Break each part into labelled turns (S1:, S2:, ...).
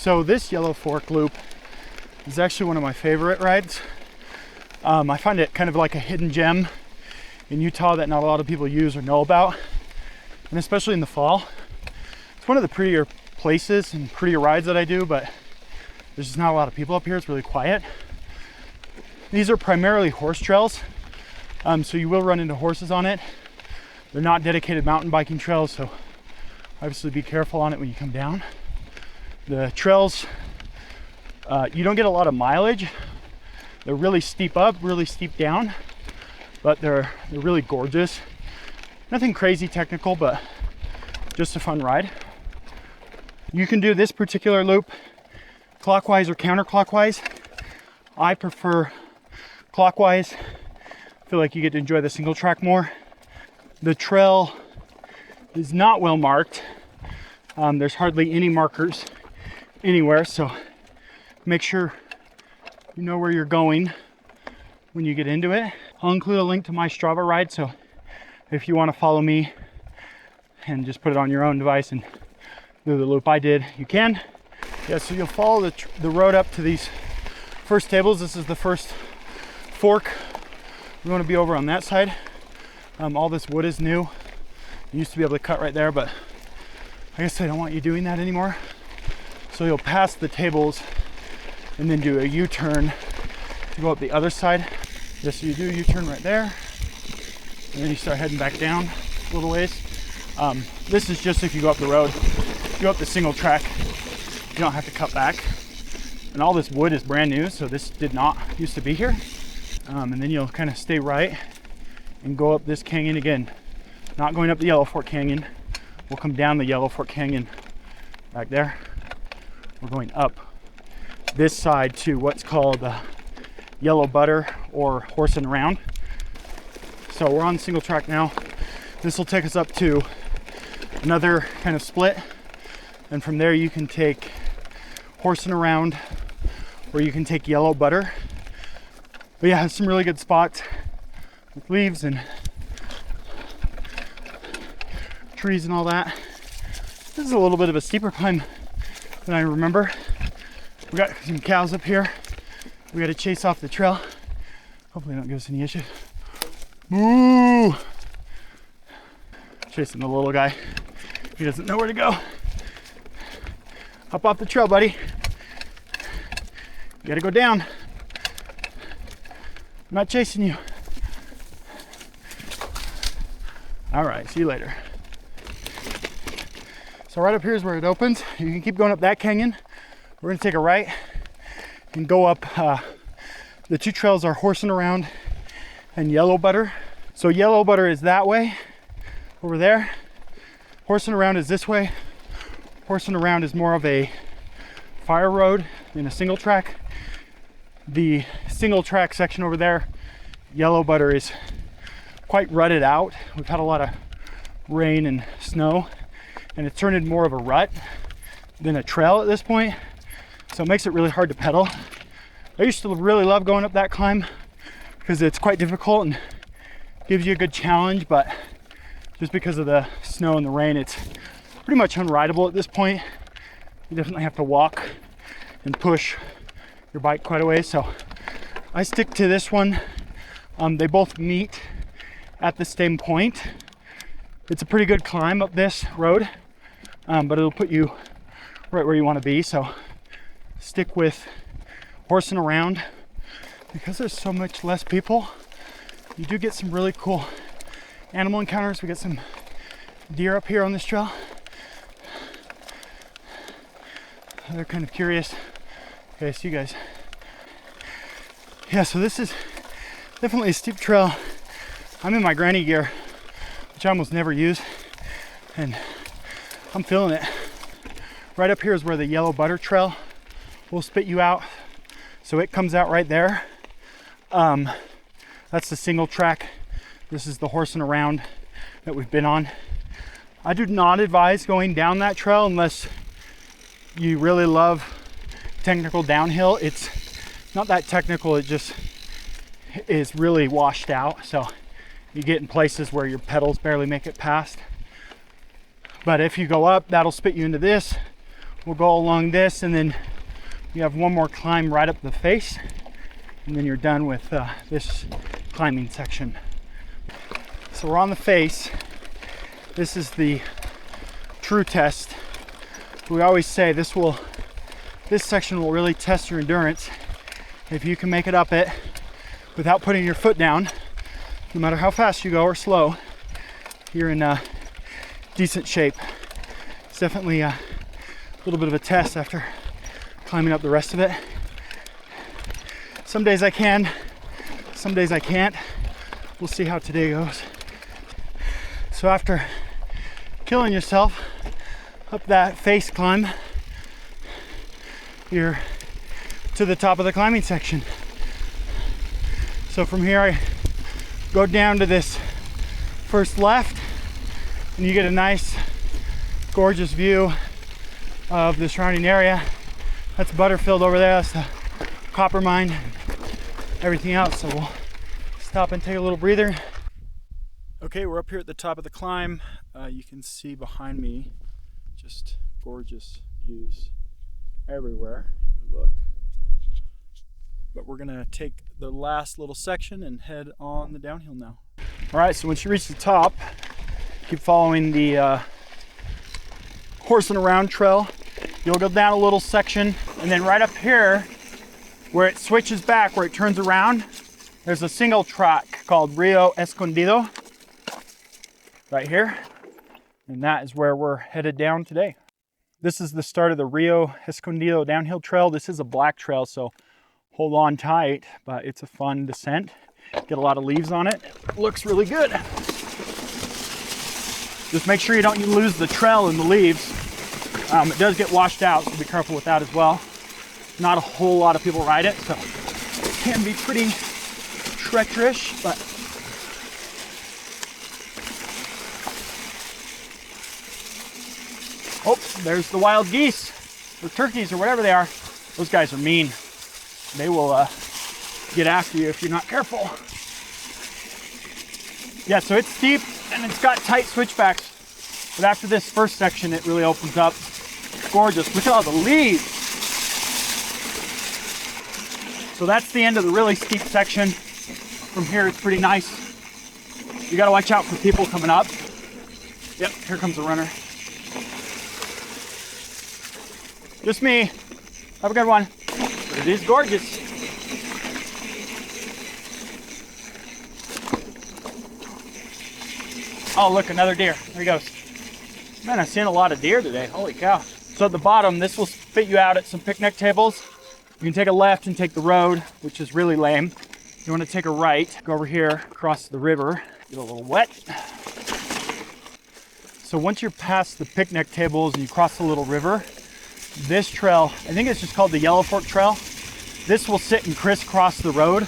S1: So this Yellow Fork loop is actually one of my favorite rides. I find it kind of like a hidden gem in Utah that not a lot of people use or know about, and especially in the fall. It's one of the prettier places and prettier rides that I do, but there's just not a lot of people up here. It's really quiet. These are primarily horse trails, so you will run into horses on it. They're not dedicated mountain biking trails, so obviously be careful on it when you come down. The trails, you don't get a lot of mileage. They're really steep up, really steep down, but they're really gorgeous. Nothing crazy technical, but just a fun ride. You can do this particular loop clockwise or counterclockwise. I prefer clockwise. I feel like you get to enjoy the single track more. The trail is not well marked. There's hardly any markers anywhere, so make sure you know where you're going when you get into it. I'll include a link to my Strava ride, so if you want to follow me and just put it on your own device and do the loop I did, you can. Yeah, so you'll follow the road up to these first tables. This is the first fork. We want to be over on that side. All this wood is new. You used to be able to cut right there, but I guess I don't want you doing that anymore. So you'll pass the tables and then do a U-turn to go up the other side. Yes, so you do a U-turn right there, and then you start heading back down a little ways. This is just if you go up the road. If you go up the single track, you don't have to cut back. And all this wood is brand new, so this did not used to be here. And then you'll kind of stay right and go up this canyon again. Not going up the Yellow Fork Canyon. We'll come down the Yellow Fork Canyon back there. We're going up this side to what's called Yellow Butter or Horsin Around. So we're on single track now. This will take us up to another kind of split, and from there you can take Horsin Around, or you can take Yellow Butter. But yeah, it's some really good spots with leaves and trees and all that. This is a little bit of a steeper climb than I remember. We got some cows up here. We got to chase off the trail. Hopefully they don't give us any issues. Moo! Chasing the little guy. He doesn't know where to go. Hop off the trail, buddy. You gotta go down. I'm not chasing you. All right, see you later. So right up here is where it opens. You can keep going up that canyon. We're gonna take a right and go up. The two trails are Horsin Around and Yellow Butter. So Yellow Butter is that way, over there. Horsin Around is this way. Horsin Around is more of a fire road than a single track. The single track section over there, Yellow Butter, is quite rutted out. We've had a lot of rain and snow, and it's turned into more of a rut than a trail at this point. So it makes it really hard to pedal. I used to really love going up that climb because it's quite difficult and gives you a good challenge, but just because of the snow and the rain, it's pretty much unrideable at this point. You definitely have to walk and push your bike quite a way. So I stick to this one. They both meet at the same point. It's a pretty good climb up this road, but it'll put you right where you want to be. So stick with Horsin Around. Because there's so much less people, you do get some really cool animal encounters. We got some deer up here on this trail. They're kind of curious. Okay, see you guys. Yeah, so this is definitely a steep trail. I'm in my granny gear, which I almost never use, and I'm feeling it. Right up here is where the Yellow Butter Trail will spit you out. So it comes out right there. That's the single track. This is the Horsin Around that we've been on. I do not advise going down that trail unless you really love technical downhill. It's not that technical, it just is really washed out. So you get in places where your pedals barely make it past. But if you go up, that'll spit you into this, we'll go along this, and then you have one more climb right up the face, and then you're done with this climbing section. So we're on the face. This is the true test. We always say this section will really test your endurance. If you can make it up it without putting your foot down, no matter how fast you go or slow, you're in decent shape. It's definitely a little bit of a test after climbing up the rest of it. Some days I can, some days I can't. We'll see how today goes. So after killing yourself up that face climb, you're to the top of the climbing section. So from here I go down to this first left, and you get a nice gorgeous view of the surrounding area. That's Butterfield over there, that's the copper mine, everything else. So we'll stop and take a little breather. Okay, we're up here at the top of the climb. You can see behind me just gorgeous views everywhere you look. But we're gonna take the last little section and head on the downhill now. All right, so once you reach the top, keep following the Horsin around trail. You'll go down a little section, and then right up here where it switches back, where it turns around, there's a single track called Rio Escondido right here, and that is where we're headed down today. This is the start of the Rio Escondido downhill trail. This is a black trail, so hold on tight, but it's a fun descent. Get a lot of leaves on it. Looks really good. Just make sure you don't lose the trail in the leaves. It does get washed out, so be careful with that as well. Not a whole lot of people ride it, so it can be pretty treacherous, but oh, there's the wild geese or turkeys or whatever they are. Those guys are mean. They will get after you if you're not careful. Yeah, so it's steep and it's got tight switchbacks, but after this first section it really opens up. It's gorgeous. Look at all the leaves. So that's the end of the really steep section. From here it's pretty nice. You gotta watch out for people coming up. Yep, here comes a runner. Just me. Have a good one. But it is gorgeous. Oh, look, another deer. There he goes. Man, I've seen a lot of deer today. Holy cow. So at the bottom, this will spit you out at some picnic tables. You can take a left and take the road, which is really lame. You want to take a right, go over here, cross the river, get a little wet. So once you're past the picnic tables and you cross the little river, this trail, I think it's just called the Yellow Fork Trail. This will sit and crisscross the road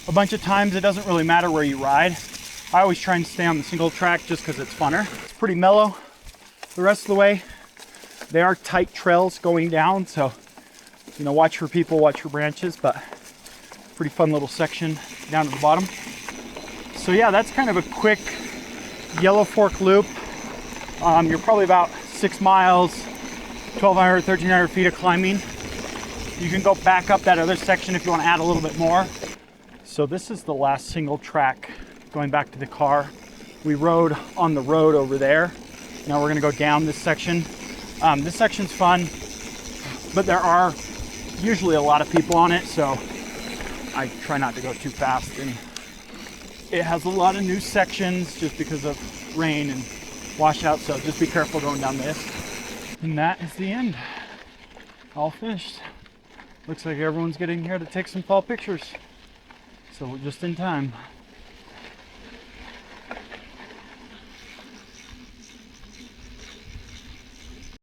S1: a bunch of times. It doesn't really matter where you ride. I always try and stay on the single track just because it's funner. It's pretty mellow the rest of the way. They are tight trails going down, so you know, watch for people, watch for branches, but pretty fun little section down at the bottom. So yeah, that's kind of a quick Yellow Fork loop. You're probably about 6 miles, 1,200, 1,300 feet of climbing. You can go back up that other section if you want to add a little bit more. So this is the last single track going back to the car. We rode on the road over there. Now we're gonna go down this section. This section's fun, but there are usually a lot of people on it, so I try not to go too fast. And it has a lot of new sections just because of rain and washout, so just be careful going down this. And that is the end. All finished. Looks like everyone's getting here to take some fall pictures. So we're just in time.